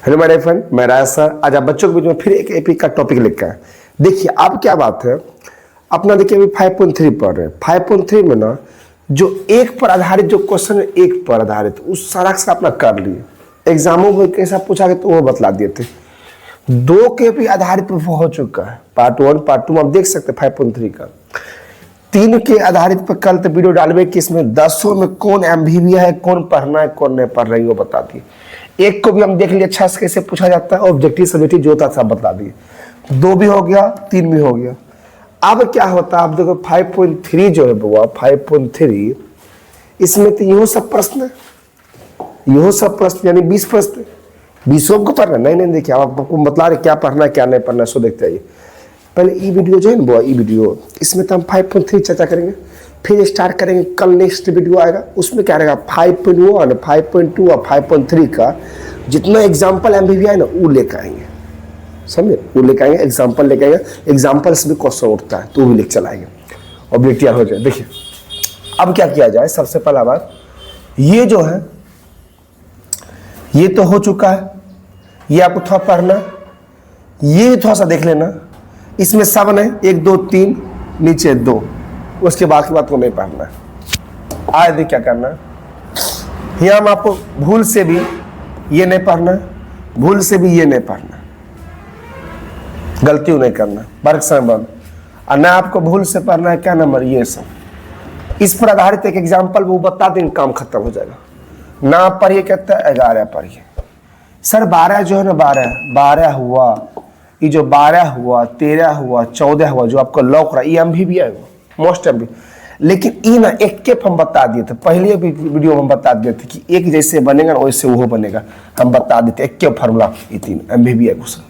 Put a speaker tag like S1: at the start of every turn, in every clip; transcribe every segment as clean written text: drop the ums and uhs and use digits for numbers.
S1: Hello my friend, मैं राज sir. आज आप बच्चों के बीच में फिर एक एपी का टॉपिक लेकर आए। देखिए अब क्या बात है, अपना देखिए अभी 5.3 पढ़ रहे हैं। 5.3 में ना जो एक पर आधारित जो क्वेश्चन है, एक पर आधारित उस सारा से अपना कर लिए। एग्जामों में कैसा पूछा गया तो वो बतला दिए थे। दो के भी आधारित पर हो चुका है, पार्ट 1 पार्ट 2 आप देख सकते हैं 5.3 का। 3 के आधारित पर कल तो वीडियो डालवे कि इसमें 10 में कौन एमवीवी है, कौन पढ़ना है कौन नहीं पढ़ रही है वो बता दिए। एक को भी हम देख लिए अच्छा से कैसे पूछा जाता है, ऑब्जेक्टिव सब्जेक्टिव जो था सब बता दिए। 2 भी हो गया, 3 भी हो गया। अब क्या होता है, आप देखो 5.3 जो है बुआ 5.3 इसमें तो यो सब प्रश्न यानी 20 प्रश्न 20 को पढ़ना नहीं देखिए आपको बतला रहे क्या पढ़ना है क्या नहीं पढ़ना, सो देखते आइए। पहले ई वीडियो जो है ना बुआ, ई वीडियो इसमें तो हम 5.3 चर्चा करेंगे, फिर स्टार्ट करेंगे। कल नेक्स्ट वीडियो आएगा उसमें क्या रहेगा 5.1 5.2 और 5.3 का जितना एग्जाम्पल एमवीवी है ना वो लेकर आएंगे, समझे। वो लेकर आएंगे, एग्जाम्पल लेकर आएंगे, एग्जाम्पल से भी क्वेश्चन उठता है तो वो भी लेकर चलाएंगे, ऑब्जेक्टिव हो जाए। देखिए अब क्या किया जाए, सबसे पहला बात ये जो है ये तो हो चुका है, ये आपको थोड़ा पढ़ना, ये थोड़ा सा देख लेना। इसमें 7 है, 1 2 3 नीचे 2, उसके बाद की बात को नहीं पढ़ना है। आगे क्या करना है, यहाँ हम आपको भूल से भी ये नहीं पढ़ना, भूल से भी ये नहीं पढ़ना, गलती नहीं करना, वर्ग संबंध। और ना आपको भूल से पढ़ना है क्या नंबर ये सब। इस पर आधारित एक एग्जाम्पल वो बता देंगे, काम खत्म हो जाएगा। ना आप पढ़िए कहता है 11 पढ़िए सर, 12 जो है ना 12 हुआ, ये जो 12 हुआ 13 हुआ 14 हुआ जो आपको लौक रहा है ये एमवीवी है, मोस्ट एमवी। लेकिन ई ना एक के हम बता दिए थे, पहले भी वीडियो हम बता दिए थे कि एक जैसे बनेगा वैसे वो बनेगा, हम बता देते एक के फॉर्मूला, ये 3 एमवीवी है क्वेश्चन।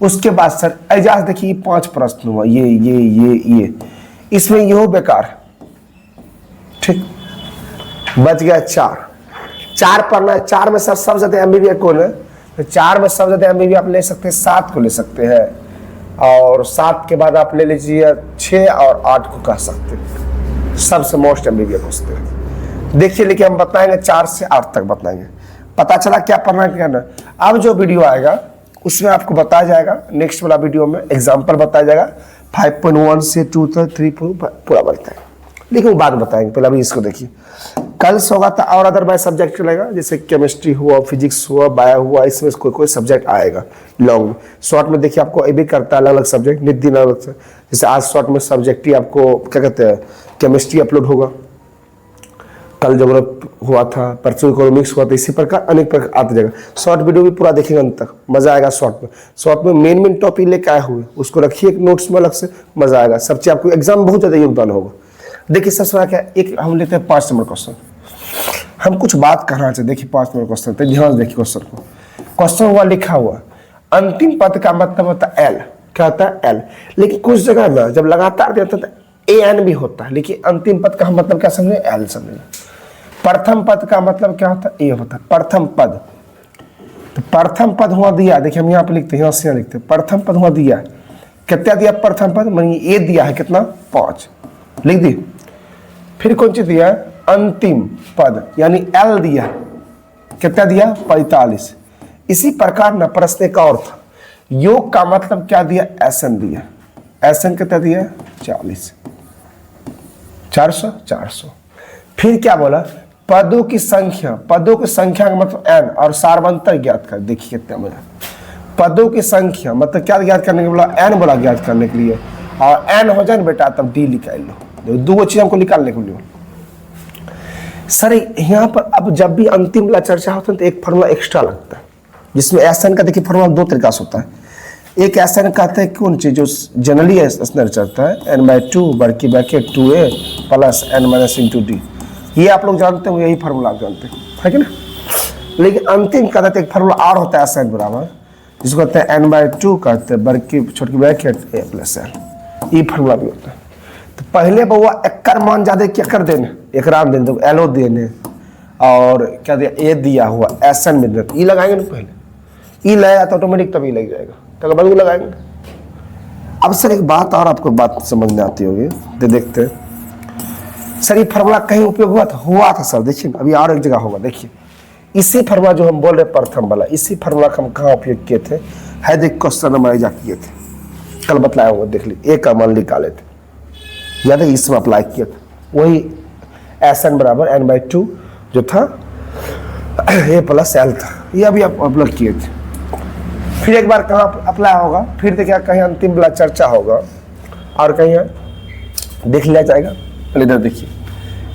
S1: उसके बाद सर एजाज देखिए 5 प्रश्न हुआ, ये इसमें ये हो बेकार, ठीक बच गया 4 पढ़ना है। 4 में सर सबसे ज्यादा एमवीवी कौन है, तो 4 में सबसे ज्यादा एमवीवी आप ले सकते हैं 7 को ले सकते हैं, और 7 के बाद आप ले लीजिए 6 और 8 को कह सकते हैं, सबसे मोस्ट एमवीवी पूछते हैं। देखिए लेकिन हम बताएंगे 4 से 8 तक बताएंगे। पता चला क्या पढ़ना क्या ना। अब जो वीडियो आएगा उसमें आपको बताया जाएगा, नेक्स्ट वाला वीडियो में एग्जाम्पल बताया जाएगा 5.1 से 2 तक 3 पूरा बनता है, लेकिन बाद में बताएंगे। पहले अभी इसको देखिए, कल से होगा तो और अदर बाय सब्जेक्ट चलेगा, जैसे केमिस्ट्री हुआ, फिजिक्स हुआ, बायो हुआ, इसमें कोई सब्जेक्ट आएगा लॉन्ग में। शॉर्ट में देखिए आपको ये भी करता है अलग अलग सब्जेक्ट, नित दिन अलग से। जैसे आज शॉर्ट में सब्जेक्ट ही आपको क्या कहते हैं केमिस्ट्री अपलोड होगा, कल जब हुआ था, परसों इकोनॉमिक्स हुआ था, इसी प्रकार अनेक प्रकार आते जाएगा। शॉर्ट वीडियो भी पूरा देखेंगे अंत तक, मजा आएगा। शॉर्ट में मेन टॉपिक लेकर आए हुए उसको रखिए नोट्स में अलग से, मजा आएगा। सब चीज आपको एग्जाम बहुत ज्यादा योगदान होगा। देखिए सबसे बड़ा क्या, एक हम लेते हैं 5 नंबर क्वेश्चन, हम कुछ बात करना चाहिए। देखिए 5 नंबर क्वेश्चन, तो ध्यान देखिए क्वेश्चन को। क्वेश्चन हुआ लिखा हुआ अंतिम पद का मतलब होता है एल, क्या होता है एल। लेकिन कुछ जगह ना जब लगातार देता है ए एन भी होता है, लेकिन अंतिम पद का मतलब क्या समझे, एल समझे। प्रथम पद का मतलब क्या होता है, ए होता है प्रथम पद। तो प्रथम पद हुआ दिया, देखिए हम यहाँ पे लिखते हैं, यहाँ से लिखते हैं प्रथम पद हुआ दिया, कितना दिया प्रथम पद, मानिए ए दिया है कितना 5 लिख दी। फिर कौन चीज दिया अंतिम पद यानी एल दिया, कितना दिया 45। इसी प्रकार ना प्रश्न का और था, योग का मतलब क्या दिया एसएन दिया, एसएन कितना दिया 40 400। फिर क्या बोला पदों की संख्या का मतलब एन और सार्वंतर ज्ञात कर। देखिए कितना बोला पदों की संख्या मतलब क्या ज्ञात करने के बोला, एन बोला ज्ञात करने के लिए, और एन हो जाए ना बेटा तब डी निकाल लो। 2 चीज हमको निकालने के लिए सर यहाँ पर। अब जब भी अंतिम वाला चर्चा होता है तो एक फॉर्मूला एक्स्ट्रा लगता है, जिसमें एसएन का देखिए फॉर्मूला 2 तरीका से होता है। एक एसएन कहते हैं कौन चीज जो जनरली एसएन चलता है n/2 बड़की ब्रैकेट 2a प्लस n-d, ये आप लोग जानते हो, यही फॉर्मूला आप जानते हैं है कि ना। लेकिन अंतिम का कहते एक फॉर्मूला और होता है एसएन बराबर, जिसको कहते हैं n/2 कहते हैं बड़की छोटी ब्रैकेट a प्लस n, ये फॉर्मूला भी होता है। तो पहले बउआ एकर मान ज्यादा क्या कर देने, एक राम देने, एलओ देने, और क्या दिया ए दिया हुआ एसएन में ई लगाएंगे ना, पहले ई लगाया तो ऑटोमेटिक तभी लग जाएगा, तो बल्कि लगाएंगे। अब सर एक बात और आपको बात समझ में आती होगी, तो देखते हैं सर ये फॉर्मूला कहीं उपयोग हुआ था सर। देखिए अभी और एक जगह होगा, देखिए इसी फार्मूला जो हम बोल रहे प्रथम वाला, इसी फार्मूला का हम कहाँ उपयोग किए थे, है देख क्वेश्चन नंबर एग्जाम किए थे, कल बतलाया हुआ देख ली, ए का मान निकाले थे, याद है इसमें अप्लाई किया था, वही एस एन बराबर एन बाई टू जो था ए प्लस एल था, ये अभी आप अप्लाई किए थे। फिर एक बार कहाँ अप्लाई होगा, फिर देखिए कहीं अंतिम वाला चर्चा होगा और कहीं देख लिया जाएगा। पहले इधर देखिए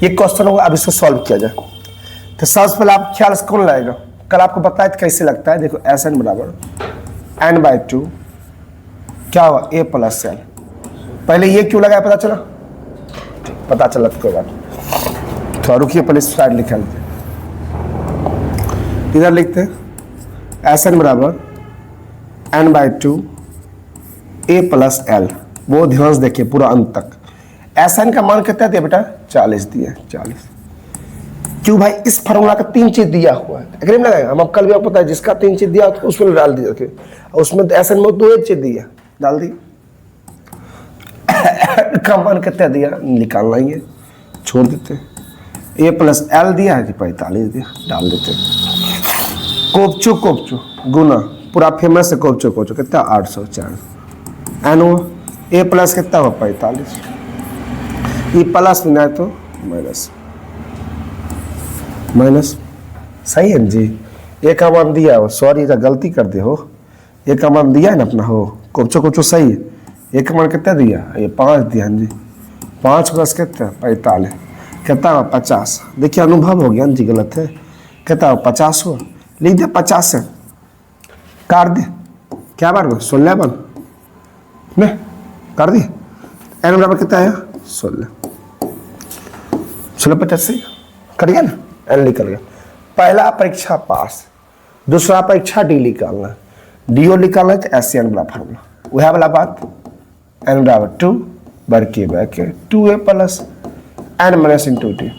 S1: ये क्वेश्चन होगा, अब इसको सॉल्व किया जाए। तो सबसे पहले आप ख्याल से कौन लाएगा, कल आपको बताया था कैसे लगता है। देखो एस एन बराबर एन बाई टू क्या हुआ ए प्लस एल, पहले ये क्यों लगाया पता चला, पता चला तो कोई बात नहीं। तो रुकिए पहले स्लाइड लिखा लेते, इधर लिखते हैं एस एन बराबर N by two A plus L, वो ध्यान से देखिए पूरा अंत तक। एस एन का मान कितना दिया बेटा 40 दिया, 40। क्यों भाई, इस फार्मूला का 3 चीज दिया हुआ है, एग्री में लगाएगा। हम कल भी आपको पता है जिसका 3 चीज दिया उसमें डाल दिया, उसमें एस एन में 2 चीज दिया डाल दी। का मान कितना दिया निकालना ही है, छोड़ देते। ए प्लस एल दिया है कि 45 दिया, डाल देते। कोपचू गुना पूरा फेमस है कोपचू कितना 804 एन हुआ, ए प्लस कितना हुआ 45, ये प्लस में ना तो माइनस सही है जी। ए का मान दिया हो, सॉरी गलती कर दे हो, ए का मान दिया है ना अपना हो, कोपचू सही है। ए का मान कितना दिया, ये 5 दिया जी, 5 प्लस कितना 45 कितना हुआ 50। देखिए अनुभव हो गया जी, गलत है कितना हुआ 50 हुआ, लिख दे 50 से काट दे, क्या बार 16 बन में कर दिए। एन बराबर कितना है 16, 85 कर गया ना, एन निकल गया। पहला परीक्षा पास, दूसरा परीक्षा डी निकालना, डीओ निकालना है तो एस एन वाला फार्मूला, वह वाला बात। एन बराबर 2 बरके 2a plus N minus into T.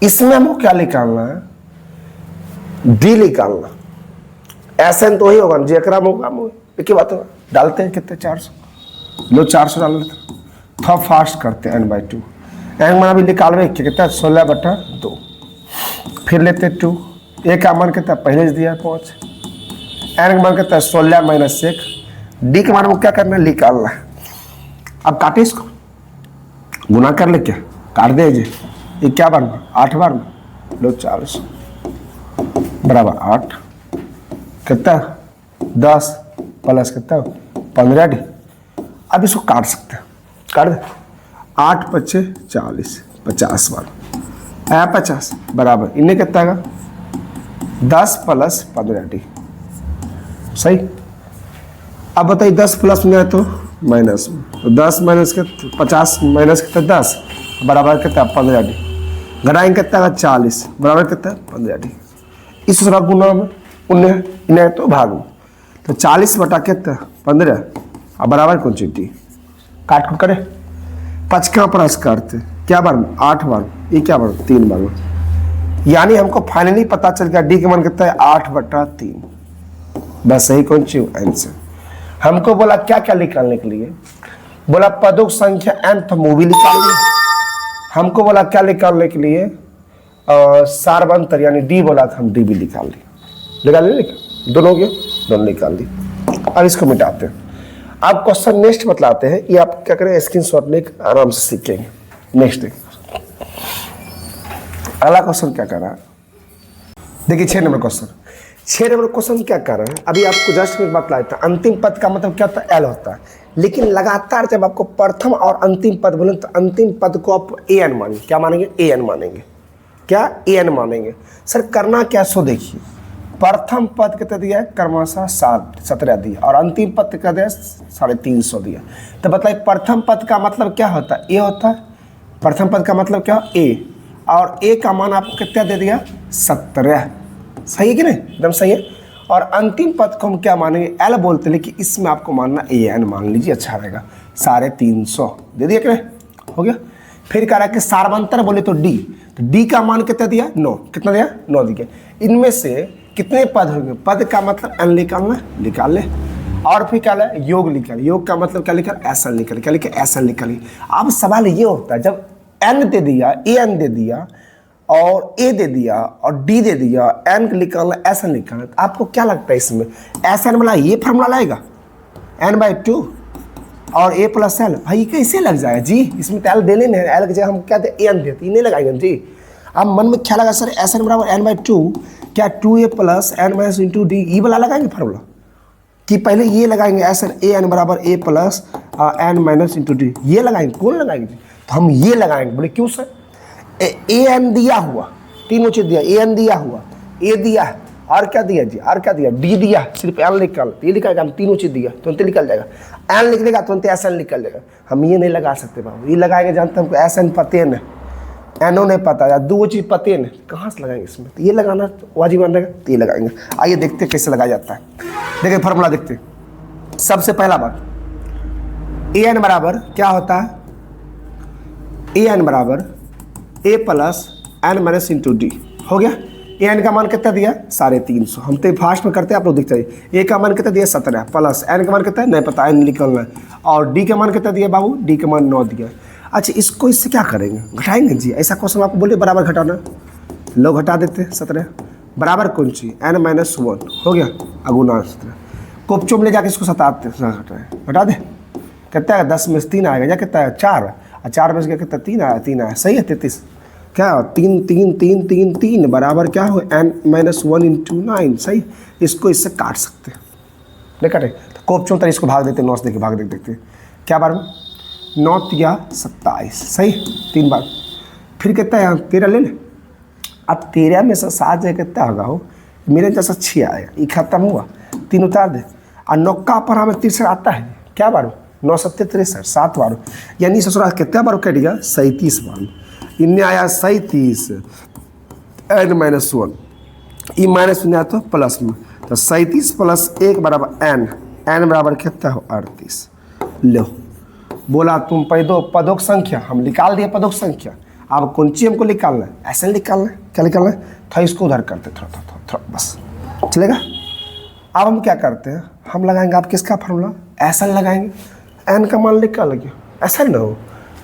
S1: इसमें हमको क्या निकालना है, डी निकालना। एस एन तो ही होगा जेकरा होगा, एक बात होगा डालते हैं कितने 400, लो 400 डाल लेते, थोड़ा फास्ट करते हैं एन बाई टू। एन मान अभी निकालवे कितना 16/2, फिर लेते 2, ए का मान कितना पहले से दिया 5, एन का मान कितना 16 माइनस 1, डी के मान को क्या करना है निकालना है। अब काटे इसको, गुना कर ले, क्या काट दे जी, ये क्या बन 8 बार में, लो 400 बराबर 8 कितना 10 प्लस कितना 15 डी। अब इसको काट सकते हैं, काट दे 8 पच्चे 40, 50 बार है 50 बराबर इन्हें कितना है 10 प्लस 15 डी, सही। अब बताइए 10 प्लस में है तो माइनस में, तो 10 माइनस के 50 माइनस कितना 10 बराबर कितना 15 डी, घटाएंगे कितना 40 बराबर कितना 15 डी। इस तरह गुना में उन्हें इन्हें तो भाग में, तो 40 बटा कितना 15 अब बराबर कौन सी डी, काट को करे 5 का प्लस करते क्या बार में 8 बार, ये क्या बार 3 बार में, यानी हमको फाइनली पता चल गया डी का मान कितना है 8/3। बस यही कौन सी आंसर। हमको बोला क्या क्या निकालने के लिए, बोला पदों की संख्या nth मूवी निकालनी, हमको बोला क्या निकालने के लिए सारवंतर यानी डी बोला था, हम डी भी निकाल ली, दोनों के दोनों निकाल दी। अब इसको मिटाते हैं। अब क्वेश्चन नेक्स्ट बतलाते हैं, ये आप क्या करें स्क्रीनशॉट में आराम से सीखेंगे। नेक्स्ट देखिए अगला क्वेश्चन क्या कर रहा है, देखिए 6 नंबर क्वेश्चन। 6 नंबर क्वेश्चन क्या कर रहे हैं, अभी आपको जस्ट में बतलाया था अंतिम पद का मतलब क्या होता है एल होता है, लेकिन लगातार जब आपको प्रथम और अंतिम पद बोले तो अंतिम पद को आप ए एन मानेंगे, क्या मानेंगे ए एन मानेंगे, क्या ए एन मानेंगे। सर करना क्या, सो देखिए प्रथम पद कितना दिया है क्रमशः 17 दिया और अंतिम पद कितना दिया 350 दिया। तो बताइए प्रथम पद का मतलब क्या होता है, ए होता है, प्रथम पद का मतलब क्या ए, और ए का मान आपको कितना दे दिया 17, सही है कि नहीं, एकदम सही है। और अंतिम पद को हम क्या मानेंगे एल बोलते हैं, लेकिन इसमें आपको मानना ए एन मान लीजिए, अच्छा रहेगा। 350 दे दिया कि नहीं, हो गया। फिर कह रहा है कि सारवंतर बोले तो डी, तो डी का मान कितना दिया 9, कितना दिया 9 दिया। इनमें से कितने पद होंगे, पद का मतलब एन निकालना, निकाल ले। और फिर क्या है योग निकाल, योग का मतलब क्या लिखा एस एन निकाल, क्या लिखा एस एन निकालिए। अब सवाल ये होता है जब एन दे दिया ए एन दे दिया और ए दे दिया और डी दे दिया, एन निकालना, एस एन निकालना, तो आपको क्या लगता है इसमें एस एन वाला ये फार्मूला लाएगा n/2 और a प्लस एल, भाई कैसे लग जाएगा जी? इसमें तो एल देने नहीं, एल की जगह हम क्या दे एन देते, नहीं लगाएंगे जी। अब मन में क्या लगा सर एस एन बराबर n/2, क्या 2a plus N minus into d, ई वाला लगाएंगे फार्मूला कि पहले ये लगाएंगे एस एन ए एन बराबर a plus N minus into d, ये लगाएंगे? कौन लगाएंगे जी? तो हम ये लगाएंगे। बोले क्यों सर? ए एन दिया हुआ, तीनों चीज दिया, ए एन दिया हुआ, ए दिया है, और क्या दिया जी? और क्या दिया? डी दिया, सिर्फ एन निकाल, ये निकालेगा, हम तीनों चीज दिया तुरंत निकल जाएगा, एन लिख देगा तुरंत एस एन निकल जाएगा। हम ये नहीं लगा सकते बाबू, ये लगाएंगे जानते हमको एस एन पते न, एनो नहीं पता या दो चीज पते न, कहाँ से लगाएंगे इसमें? तो ये लगाना वाजिब बन रहेगा, तो ये लगाएंगे। आइए देखते कैसे लगाया जाता है। देखिए फॉर्मूला देखते, सबसे पहला बात ए एन बराबर क्या होता है, ए एन बराबर a plus N minus into d, हो गया। ए एन का मान कितना दिया 350, हम तो फास्ट में करते हैं, आप लोग दिखते हैं। ए का मान कितना दिया 17 प्लस एन का मान कितना है नहीं पता, एन निकलना है, और डी का मान कितना दिया बाबू? डी का मान 9 दिया। अच्छा इसको इससे क्या करेंगे? घटाएंगे जी। ऐसा क्वेश्चन आपको बोले बराबर घटाना, लोग घटा देते 17 बराबर कौन सी एन माइनस 1, हो गया अगुना 17, कोपचो में ले जाके इसको सताते घटा दे, कितना है 10 में से 3 आएगा या कितना है 4, और 4 में से कितना 3 आया, 3 आया, सही है 33, क्या 3 3 3 3 3 बराबर क्या हो एन माइनस 1 इंटू 9, सही। इसको इससे काट सकते हैं, नहीं काटे तो कोपचों तरह इसको भाग देते, 9 से देखे भाग देखते क्या बार में 9 या 27, सही 3 बार। फिर कितना है 13 ले ले, अब 13 में से 7 जगह कितना होगा हो, मेरे जैसा 6 आएगा, ये खत्म हुआ, 3 उतार दे, और 9 का पर हमें 30 आता है, क्या बार 9 7 63 7 बार, यानी ससुराल कितना बार कट गया 37 बार, इनने आया 37 एन माइनस 1, ई माइनस में आया तो प्लस में, तो 37 प्लस 1 बराबर एन, एन बराबर कितना हो 38। लो बोला तुम पदों की संख्या, हम निकाल दिए पदों की संख्या, अब कौन सी हमको निकालना है? ऐसे निकालना है, क्या निकालना है? था इसको उधर करते थोड़ा बस चलेगा। अब हम क्या करते हैं, हम लगाएंगे आप किसका फार्मूला, ऐसा लगाएंगे, एन का मान निकाल लगे, ऐसा ना हो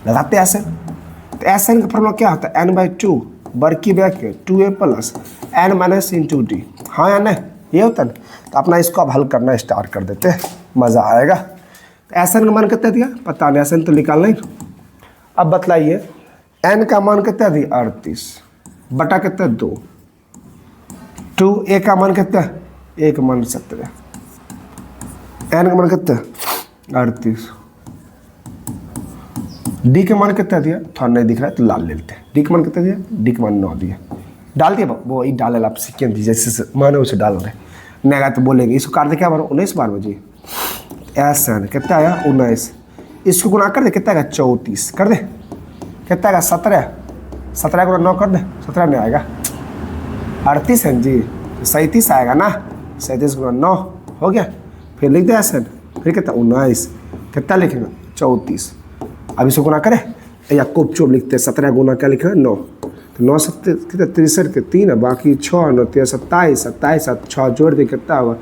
S1: लगाते ऐसे, तो एस एन का फार्मूला क्या होता है n/2 बर्की bracket 2a plus N minus into d, हाँ या नहीं, ये होता है। तो अपना इसको अब हल करना स्टार्ट कर देते हैं, मज़ा आएगा। एस एन का मान कितना दिया पता नहीं, एस एन तो निकालना ही। अब बतलाइए एन का मान कितना दिया 38 बटा कितना 2, 2a का मान कितना, a का मान 17, एन का मान कितना 38, डी के मान कितना दिया थोड़ा नहीं दिख रहा है तो लाल ले लेते हैं, डी के मान कितना दिया, डी के मान 9 दिया, डाल दिया वो ही डाले आप सीखें दीजिए, जैसे मान उसे डाल रहे नहीं आया तो बोलेंगे इसको काट दे, क्या बार 19 बार बजे एस एन कितना आया 19, इसको गुना कर दे कितना आएगा 34, कर दे कितना आएगा 17 गुना 9 कर दे 17 नहीं आएगा 38 है जी, 37 आएगा ना, 37 गुना 9 हो गया। फिर लिख दे एस एन, फिर कितना 19, कितना लिखेगा 34, अब इसको गुना करें या कोप चोप लिखते हैं, 17 गुना क्या लिखा है 9, तो 9 7 कितना 63 के 3 है, बाकी 6 9 13 27, 27 6 जोड़ दे कितना होगा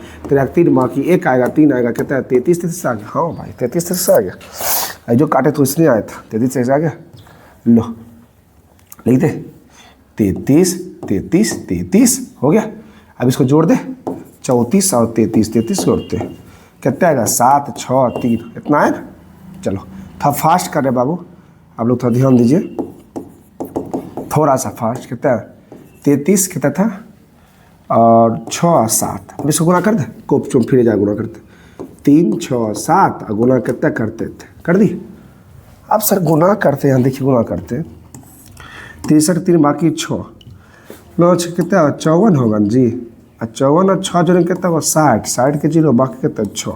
S1: 3 बाकी 1 आएगा 3 आएगा कितना 33 आ गया, हाँ भाई 33 आ गया, जो काटे तो इसलिए आया था 33 आ गया। लो लिख दे 33 हो गया। अब इसको जोड़ दे 34 और 33 जोड़ते कितना आएगा 7 6 3, इतना है ना। चलो था फास्ट कर रहे बाबू, आप लोग थोड़ा ध्यान दीजिए, थोड़ा सा फास्ट, कितना है 33 कितना था और 6 7, अब इसको गुना कर दे, कोप चुम फिर जाए गुना करते 3 6 7 और गुना कितना करते थे कर दी। अब सर गुना करते हैं, देखिए गुना करते 63 3 बाकी 6 9 6 कितना 54 होगा जी, 54 और 6 जोड़े कितना होगा 60 के 0 बाकी कितना 6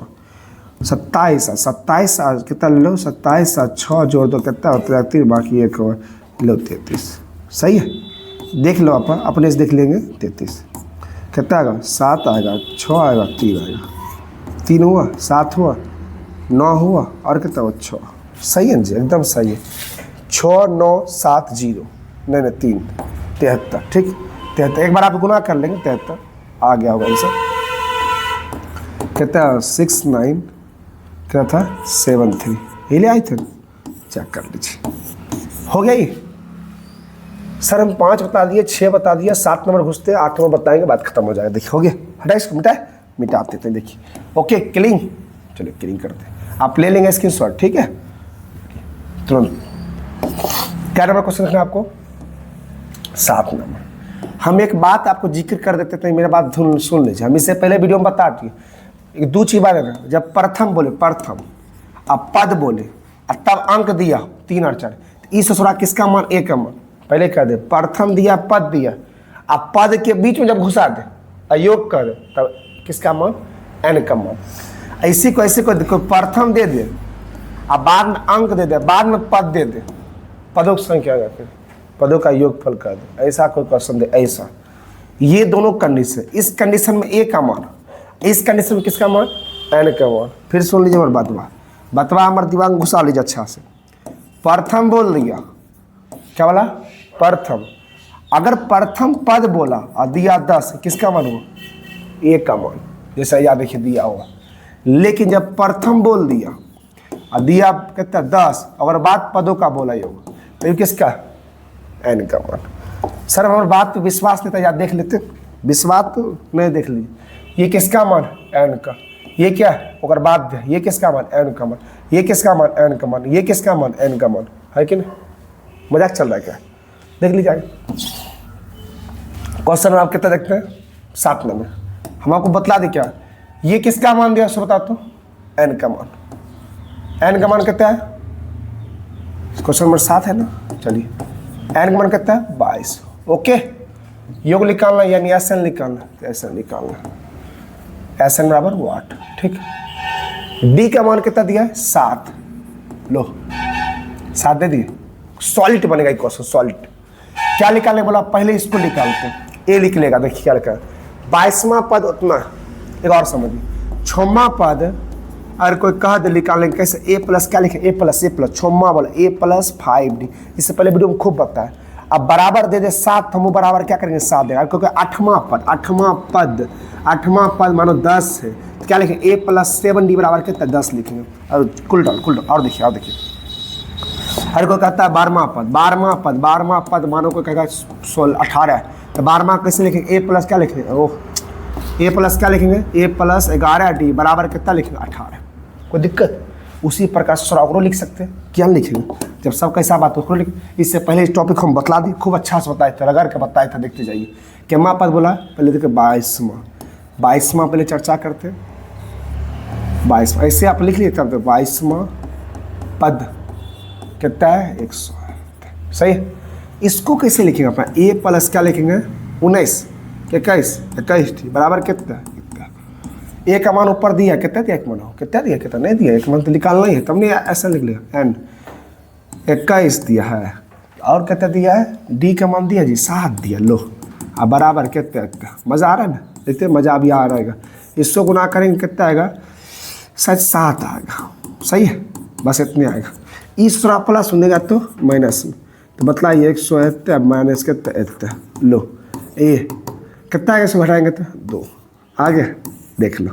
S1: 27 कितना लो 27 और 6 जोड़ दो कितना होता है बाकी 1 और लो 33, सही है। देख लो आप अपने से देख लेंगे 33 कितना आएगा 7 आएगा 6 आएगा 3 आएगा, 3 हुआ 7 हुआ 9 हुआ और कितना हुआ 6, सही है जी एकदम सही है। 6 9 7 0 नहीं 3 73, ठीक 73, एक बार आप गुना कर लेंगे 73 आ गया होगा ये सब, कितना 6 9 क्या था 7 3, ये ले आए थे, चेक कर लीजिए हो गया ये। सर हम 5 बता दिए, 6 बता दिया, 7 नंबर घुसते हैं, 8 नंबर बताएंगे, बात खत्म हो जाएगा। देखिए हो गया, हटा इसको, मिटाए, मिटा देते हैं। देखिए ओके क्लिंग, चलिए क्लिंग करते हैं। आप ले लेंगे स्क्रीनशॉट, ठीक है तुरंत। क्या नंबर क्वेश्चन रखना है आपको? 7 नंबर। हम एक बात आपको जिक्र कर देते थे, मेरा बात सुन लीजिए। हम इससे पहले वीडियो में बता दिए, 2 चीज बात है ना, जब प्रथम बोले, प्रथम अब पद बोले और तब अंक दिया 3 और 4, इस ससुरा किसका मान? ए का मान। पहले कह दे प्रथम दिया, पद दिया, अब पद के बीच में जब घुसा दे अयोग कर दे, तब किसका मान? एन का मान। ऐसे को ऐसे को प्रथम दे दे, अब बाद में अंक दे दे, बाद में पद दे दे, पदों की संख्या फिर पदों का योगफल कर दे, ऐसा कोई क्वेश्चन दे ऐसा। ये दोनों कंडीशन, इस कंडीशन में ए का मान, इस कंडीशन में किसका मान? एन का मान। फिर सुन लीजिए हमारे बतवा हमारे दिमाग में घुसा लीजिए अच्छा से। प्रथम बोल दिया, क्या बोला? प्रथम। अगर प्रथम पद बोला और दिया 10, किसका मान हुआ? ए का मान, जैसा याद देखिए दिया हुआ। लेकिन जब प्रथम बोल दिया और दिया कितना 10, अगर बात पदों का बोला योग, तो ये किसका? एन का मान। सर हमारे बात पे विश्वास नहीं था, याद देख लेते, विश्वास तो नहीं देख लीजिए। ये किसका मान? एन का। ये क्या है? अगर बात दे, ये किसका मान? एन का मान। ये किसका मान? एन का मान। ये किसका मान? एन का मान। है कि नहीं? मजाक चल रहा है क्या? देख लीजिए क्वेश्चन आप कितना देखते हैं? 7 नंबर। हम आपको बतला दे क्या, ये किसका मान दिया सो बता तो? एन का मान। एन का मान कितना है? क्वेश्चन नंबर 7 है ना, चलिए एन का मान कितना है? 22। ओके, योग निकालना यानी एस एन निकालना, एस एन निकालना, एस एन बराबर वाट, ठीक। डी का मान कितना दिया है? 7। लो 7 दे दिए, सॉलिड बनेगा क्वेश्चन, सॉलिड। क्या निकालने बोला? पहले इसको निकालते हैं, ए लिख लेगा। देखिए क्या लिखा है, 22वां पद उतना। एक और समझिए, 6वां पद अगर कोई कह दे निकालने कैसे, ए प्लस क्या लिखे? ए प्लस 6वां बोला ए प्लस 5D। इससे पहले वीडियो में खूब बताया। अब बराबर दे दे 7, हम बराबर क्या करेंगे? 7 देगा, क्योंकि 8वां पद मानो 10 है, तो क्या लिखेंगे? ए प्लस 7D बराबर कितना? 10 लिखेंगे। और कुल और देखिए, हर कोई कहता है 12वां पद मानो कोई कहेगा 18 है, तो 12वां कैसे लिखेंगे? ए प्लस क्या लिखेंगे? ओह, ए प्लस क्या लिखेंगे? ए प्लस 11D बराबर कितना लिखेंगे? 18। कोई दिक्कत? उसी प्रकार से और लिख सकते हैं, क्या लिखेंगे? जब सब कैसा बात हो लिख। इससे पहले इस टॉपिक हम बतला दी, खूब अच्छा से बताए थे, रगड़ के बताया था, देखते जाइए। क्या पद बोला? पहले देखिए 22वां पहले चर्चा करते, 22वां ऐसे आप लिख लिए, तब 22वां पद कितना है? 100। सही है। इसको कैसे लिखेंगे अपना? ए प्लस क्या लिखेंगे? 19 21 बराबर कितना? ए का मान ऊपर दिया, कितना दिया? 1 मान हो, कितना दिया? कितना नहीं दिया? 1 मान तो निकालना ही है, तब नहीं ऐसा लिख लिया। एन 21 दिया है, और कितना दिया है? डी का मान दिया जी 7 दिया। लो अब बराबर कितना? मजा आ रहा है ना? देखते मजा अभी आ रहेगा। इसको गुना करेंगे कितना आएगा? शायद 7 आएगा। सही है, बस इतने आएगा। इस तरह प्लस सुनेगा तो माइनस में, तो बताइए 100 माइनस कितना? लो ए कितना आएगा? इसको घटाएंगे तो 2 आगे देख लो।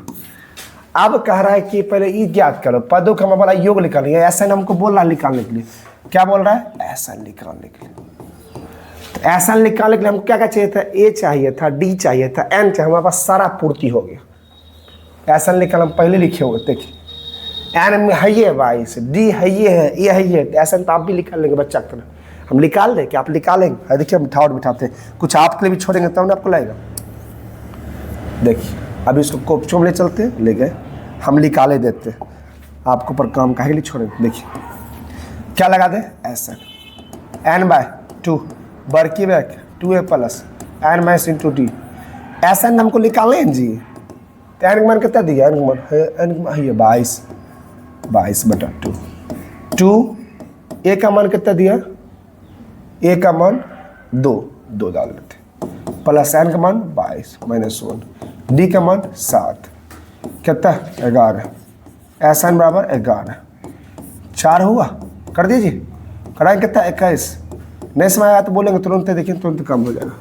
S1: अब कह रहा है कि पहले ये ज्ञात करो, पदों का हमारा योग निकालने, ऐसा हमको बोल रहा है निकालने के लिए। क्या बोल रहा है? ऐसा निकालने के लिए। तो ऐसा निकालने के लिए हमको क्या क्या चाहिए था? ए चाहिए था, डी चाहिए था, एन चाहिए, हमारे पास सारा पूर्ति हो गया। ऐसा निकाल हम पहले लिखे हुए, देखिए एन में है ये 22, डी है ये है, ए है ये, ऐसा तो आप भी निकाल लेंगे बच्चा की तरह। हम निकाल दें कि आप निकालेंगे? देखिए हम बिठाते कुछ आपके लिए भी छोड़ेंगे, तब आपको लगेगा। देखिए अभी इसको कोपचों में ले चलते, ले गए, हम निकाले देते, आपको पर काम काहे के लिए छोड़ेंगे। देखिए क्या लगा दे? ऐसा n/2 बर्की बैक 2a plus n minus into d. ऐसा हमको निकाले जी। तो एन का मान कितना दिया? एन का मान ये 22/2। 2 ए का मान कितना दिया? ए का मान 2 डाल देते, प्लस एन का मान 22 माइनस 1, डी का मान 7, कितना? 11। ऐसा बराबर 11। 4 हुआ, कर दीजिए, कराएं कितना? 21। नहीं समझ आया तो बोलेंगे तुरंत, देखिए तुरंत कम हो जाएगा।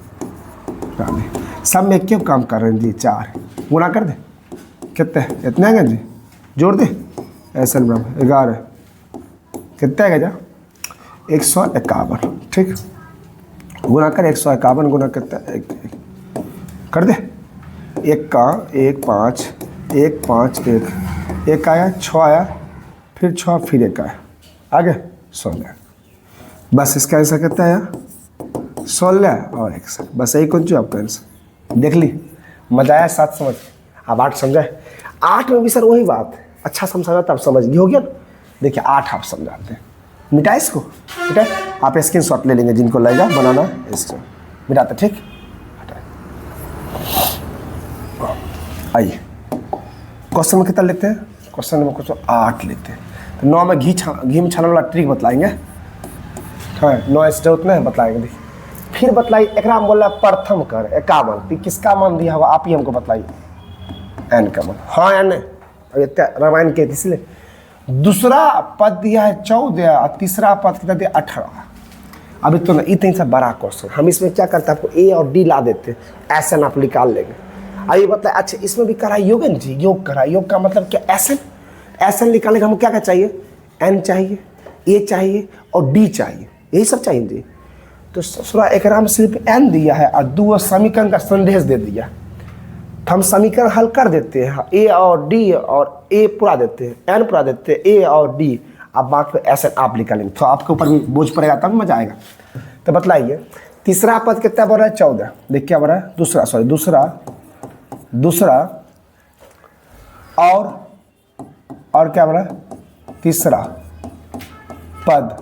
S1: सब में क्यों काम कर रहे हैं जी? 4 गुना कर दे, कितने? इतना है जी, जोड़ दे। ऐसा बराबर 11, कितना है जा? 151। ठीक, गुना कर 151 गुना कितना एक कर दे, एक का 1 5 1 5 1 1 आया, 6 आया, फिर 6 फिर 1 आया, आगे 16। बस इसका आंसर कितना आया 16 और 1। बस यही कौन चीज आपका आंसर। देख ली, मजा आया 7 समझ। अब 8 समझाए, 8 में भी सर वही बात है, अच्छा समझा तब समझ गई हो गया। देखिए 8 आप समझाते हैं, मिटाए इसको, मिटाए। आप स्क्रीन शॉट ले लेंगे जिनको लगेगा बनाना, इसको मिटाते ठीक। आइए क्वेश्चन में कितना लेते हैं, क्वेश्चन नंबर क्वेश्चन 8 लेते हैं। तो 9 में घी में छाने वाला ट्रिक बतलाएंगे, हाँ 9 स्टे उतना है बताएंगे। देखिए फिर बतलाइए, एक बोल रहा प्रथम कर 51, किसका मान दिया होगा आप ही हमको बताइए, एन का मान। हाँ एन रामायण के, इसलिए दूसरा पद दिया है 14 और तीसरा पद कितना दिया 18। अभी तो ना इतनी सा बड़ा क्वेश्चन, हम इसमें क्या करते हैं, आपको ए और डी ला देते हैं, ऐसा आप निकाल लेंगे। आइए बताए, अच्छा इसमें भी करा योग है जी, योग करा, योग का मतलब क्या, एसन। एसन निकालने का हमको क्या क्या चाहिए, एन चाहिए, ए चाहिए और डी चाहिए, यही सब चाहिए जी। तो थोड़ा एक में सिर्फ एन दिया है और 2 समीकरण का संदेश दे दिया, तो हम समीकरण हल कर देते हैं, ए और डी और ए पूरा देते हैं, एन पूरा देते हैं, ए और डी, अब बात एसन आप निकालेंगे तो आपके ऊपर भी बोझ पड़ेगा, तब मजा आएगा। तो बतलाइए तीसरा पद कितना बढ़ रहा है 14, देख क्या बढ़ रहा है, दूसरा और क्या बढ़ रहा है, तीसरा पद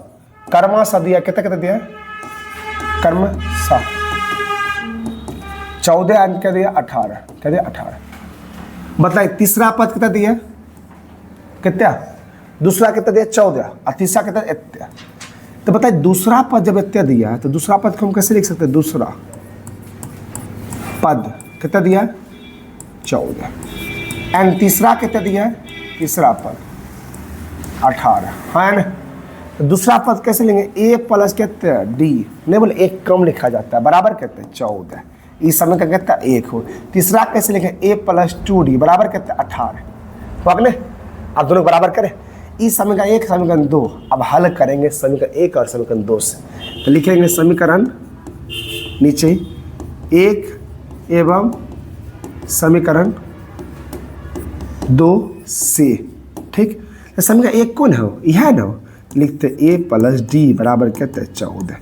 S1: कर्मा सा दिया, कितना कितना दिया है, कर्म सा 14 अंक क्या दिया 18, क्या दिया 18। बताइए तीसरा पद कितना दिया, कितना, दूसरा कितना दिया 14 और तीसरा कितना इतना। तो बताइए दूसरा पद जब इतना दिया है तो दूसरा पद को हम कैसे लिख सकते हैं, दूसरा पद कितना दिया है 14 एंड तीसरा कितना दिया है, तीसरा पद 18, हाँ ना। तो दूसरा पद कैसे लेंगे, ए प्लस कितना डी, नहीं बोले एक कम लिखा जाता है, बराबर कहते हैं 14, इस समय का कितना 1 हो। तीसरा कैसे लिखें, ए प्लस 2d बराबर कितना 18, तो आपने आप दोनों बराबर करें, इस समीकरण 1 समीकरण 2। अब हल करेंगे समीकरण 1 और समीकरण 2 से, तो लिखेंगे समीकरण नीचे 1 एवं समीकरण 2 से, ठीक। तो समीकरण 1 कौन है, यह है ना, लिखते ए प्लस डी बराबर कहते हैं 14,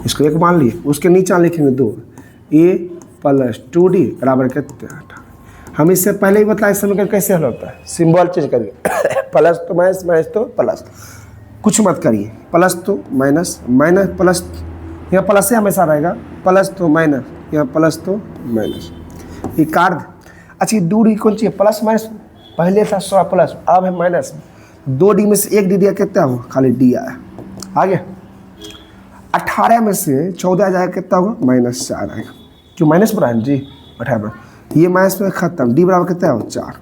S1: इसको 1 मान लिए, उसके नीचे लिखेंगे 2, ए प्लस 2d बराबर कहते हैं 18। हम इससे पहले ही बताए समीकरण कैसे हल होता है, सिंबल चेंज करिए, प्लस तो माइनस, माइनस तो प्लस, कुछ मत करिए, प्लस तो माइनस, माइनस प्लस, यहाँ प्लस से हमेशा रहेगा, प्लस तो माइनस, यहाँ प्लस तो माइनस, ये काट। अच्छा दूरी कौन सी है, प्लस माइनस, पहले था 100 प्लस, अब है माइनस, 2d में से 1 डी दिया कितना हो, खाली डी आया, आगे 18 में से 14 जाएगा कितना होगा, -4 आएगा, क्यों माइनस बना है जी 18, ये माइनस में खत्म, डी बराबर कितना हो 4,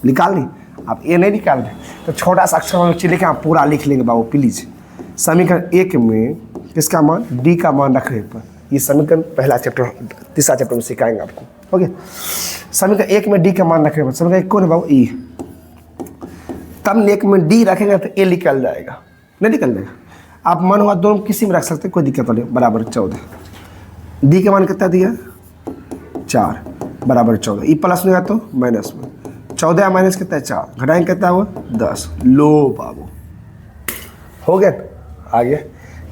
S1: निकाल ली। आप ये नहीं निकाल दें तो छोटा सा अक्षर में लिखे, आप पूरा लिख लेंगे बाबू प्लीज। समीकरण 1 में किसका मान, डी का मान रखने पर, ये समीकरण पहला चैप्टर तीसरा चैप्टर में सिखाएंगे आपको, ओके। समीकरण 1 में डी का मान रखने पर, समीकरण 1 कौन है बाबू, ई, तब 1 में डी रखेंगे तो ए निकल जाएगा, नहीं निकल जाएगा, आप मन हुआ दोनों किसी में रख सकते हैं, कोई दिक्कत नहीं, बराबर 14, डी का मान कितना दिया 4 बराबर 14, ई प्लस में है तो माइनस में, 14 माइनस कितना है 4, घटाएंगे कितना हुआ 10, लो बाबू हो गया, आगे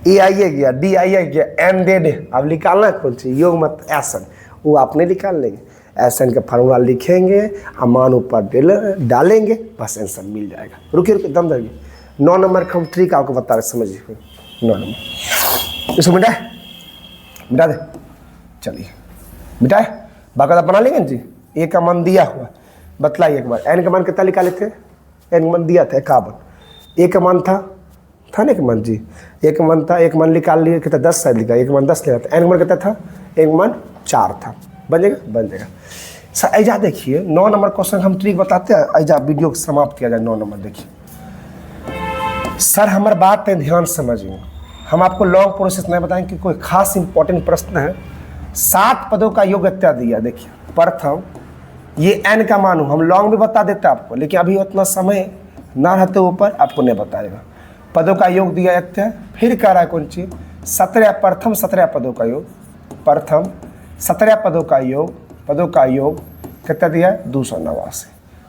S1: ए आइए गया, डी आइए गया, एन दे दे, अब निकालना कौन सी, योग मत एसन, वो आपने निकाल लेंगे, एसन का फार्मूला लिखेंगे, हम मान ऊपर डालेंगे, बस आंसर मिल जाएगा। रुकिए दम धरिए, 9 नंबर का हम ट्रिक आपको बता रहे, समझिए 9 नंबर, इसको मिटा दे, चलिए मिटाए, बाकायदा बना लेंगे जी। ए का मान दिया हुआ, बतलाइए एक बार, एन का मान कितना निकाले थे, एन का मान दिया था 51, ए का मान था ना एक मान जी, एक मान था, एक मान निकाल लिए कितना 10 शायद लिखा, एक मान 10 लिखा था, एन का मान कितना था, एक मान 4 था, बन जाएगा सर। ऐजा देखिए 9 नंबर क्वेश्चन हम ट्रिक बताते हैं, ऐजा वीडियो समाप्त किया जाए। 9 नंबर देखिए सर, हमारी बात है ध्यान समझिए, हम आपको लॉन्ग प्रोसेस नहीं बताएंगे कि कोई खास इंपॉर्टेंट प्रश्न है। 7 पदों का योग इत्या दिया, देखिए प्रथम ये एन का मान हम लॉन्ग भी बता देते आपको, लेकिन अभी उतना समय ना रहते ऊपर आपको नहीं बताएगा। पदों का योग दिया इत्या, फिर कह रहा है कौन चीज 17 प्रथम 17 पदों का योग, प्रथम 17 पदों का योग कितना दिया है 289।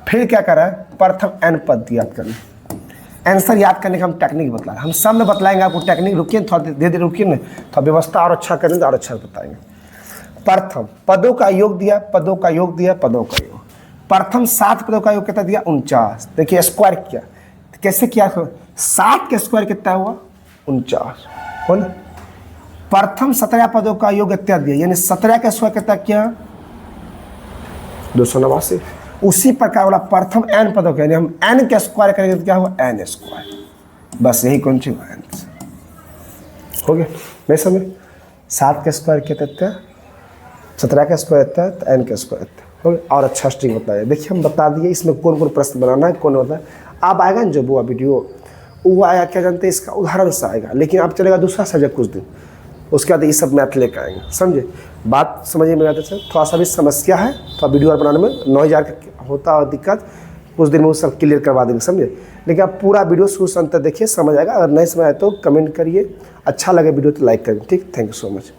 S1: फिर क्या करा है प्रथम n पद याद करना। आंसर याद करने का हम टेक्निक बतला रहे हैं, हम सब में बतलाएंगे आपको टेक्निक। रुकिए थोड़ा देर रुकिए ना, थोड़ा व्यवस्था और अच्छा करेंगे और अच्छा बताएंगे। प्रथम पदों का योग दिया, पदों का योग दिया, पदों का योग। प्रथम 7 पदों का योग कितना दिया 49। देखिए स्क्वायर किया, कैसे किया 7 के स्क्वायर कितना हुआ 49 हो ना। प्रथम 17 पदों का योग कितना दिया, यानी 17 का स्क्वायर कितना किया 289। उसी प्रकार वाला प्रथम n पदों का, यानी हम n के स्क्वायर करेंगे तो क्या हुआ n स्क्वायर। बस यही कौन सी हो गया नहीं समझ। 7 के स्क्वायर कितना, 17 का स्क्वायर इतना है तो n का स्क्वायर इतना हो गया। और अच्छा स्ट्रिंग बताया, देखिए हम बता दिए इसमें कौन कौन प्रश्न बनाना है, कौन होता है। अब आएगा ना जब वो वीडियो, वो आया क्या जानते हैं, इसका उदाहरण से आएगा, लेकिन अब चलेगा दूसरा सब्जेक्ट कुछ दिन, उसके बाद ये सब मैथ लेकर आएंगे। समझे बात, समझिए मेरे आते थोड़ा सा भी समस्या है, थोड़ा वीडियो बनाने में 9000 का होता है दिक्कत, कुछ दिन में वो सब क्लियर करवा देंगे समझे। लेकिन आप पूरा वीडियो शुरू से अंत तक देखिए, समझ आएगा। अगर नहीं समझ आए तो कमेंट करिए, अच्छा लगे वीडियो तो लाइक करिए। ठीक, थैंक यू सो मच।